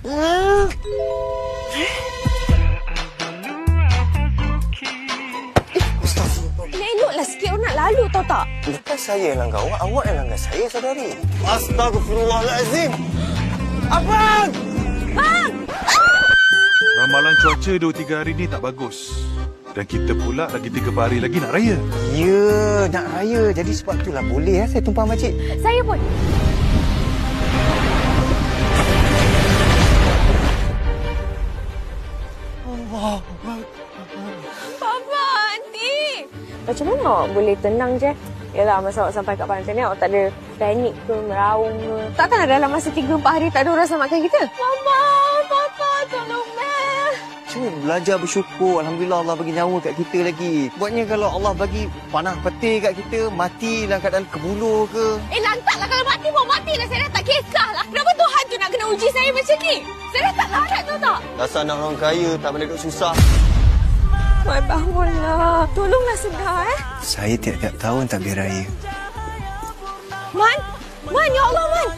Eloklah sikit orang nak lalu tahu tak? Bukan saya yang langgar awak, awak yang langgar saya, saudari. Astagfirullahalazim. Abang! Bang! Ramalan cuaca 2-3 hari ni tak bagus. Dan kita pula lagi 3 hari lagi nak raya. Ya, nak raya. Jadi sebab itulah boleh saya tumpang makcik. Saya pun. Allah. Papa, Aunty. Macam mana boleh tenang je? Yalah, masa awak sampai kat pantai ni, awak tak ada panik ke, meraung ke. Takkan dalam masa 3-4 hari tak ada orang selamatkan kita? Mama, Papa, tolong Mel. Cuma belajar bersyukur. Alhamdulillah Allah bagi nyawa kat kita lagi. Buatnya kalau Allah bagi panah petir kat kita, mati dalam keadaan kebuluh ke. Lantaklah kalau mati pun matilah. Saya dah tak kisahlah. Kenapa Tuhan tu nak kena uji saya macam ni? Saya dah tak larat tahu tak? Dasar anak orang kaya tak boleh duduk susah. Wan, bangunlah. Tolonglah sedar, Saya tiap-tiap tahun tak beraya. Man! Man, ya Allah, Man!